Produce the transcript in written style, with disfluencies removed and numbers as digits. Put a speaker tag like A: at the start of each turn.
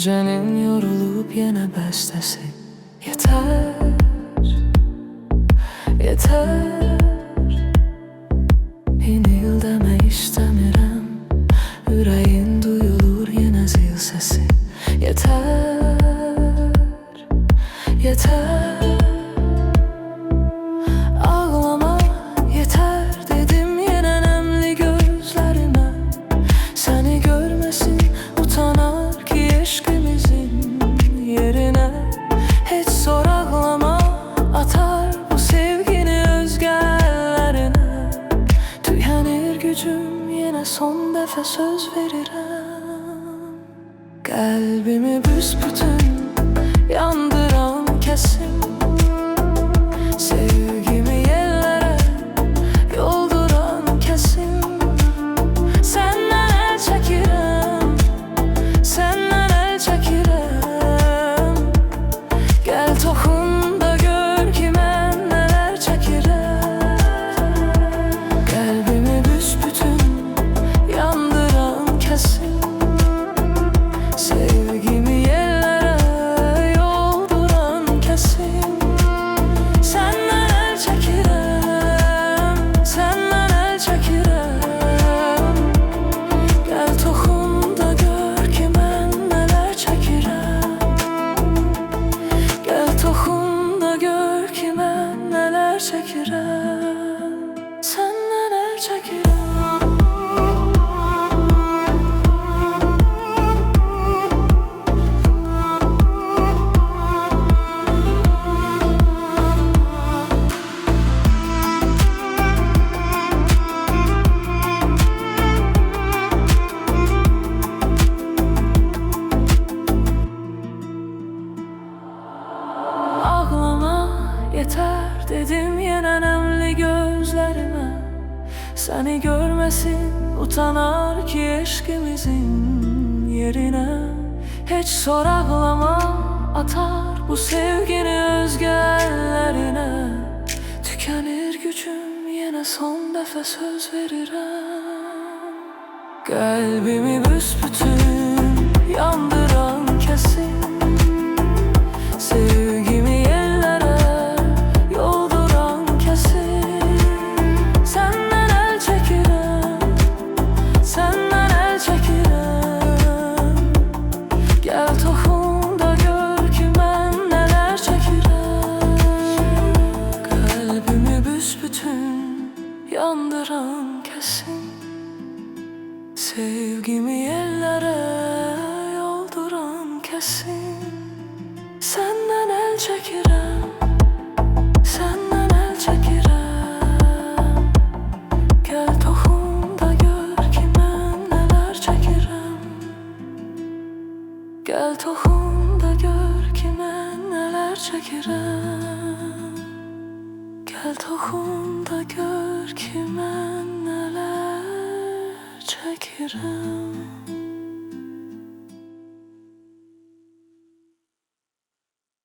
A: Gecenin yorulup yine bestesi. Yeter, yeter. İnil deme istəmirəm, ürəyin duyulur yine zil sesi. Yeter, yeter. Ağlama yeter dedim yine nemli gözlerime. Seni görmesin utanar ki eşkimizin yerine. Hiç zor ağlama atar bu sevgini özgə əllərinə. Tükenir gücüm yine son defa söz verirəm. Kalbimi büsbütün yandıran kesim. Sevgimi yerlere yolduran kesim. Senden el çekirəm, senden el çekirəm. Gel toxun da gör ki mən nələr çəkirəm. Kalbimi büsbütün yandıran kesim. Sevgimi yerlere yolduran kesim. Senden el çekirəm, senden el çəkirəm. Gel toxun da gör ki mən nələr çəkirəm. Gel toxun da gör ki mən nələr çəkirəm. Senden el çəkirəm. Ağlama yeter dedim yine nemli gözlerime. Seni görmesin utanar ki eşkimizin yerine. Hiç zor ağlama atar bu sevgini özgə əllərinə. Tükenir gücüm yine son defa söz verirəm. Kalbimi büsbütün yandıran kesim. Sevgimi yerlere yolduran kesim. Senden el çekirəm, senden el çekirəm. Gel toxun da gör ki mən nələr çəkirəm. Kalbimi büsbütün yandıran kesim. Sevgimi yerlere yolduran kesim. Senden el çekirəm, senden el çəkirəm. Gel toxun da gör ki mən nələr çəkirəm. Gel toxun da gör ki mən nələr çəkirəm. Gel toxun da gör ki mən nələr çəkirəm.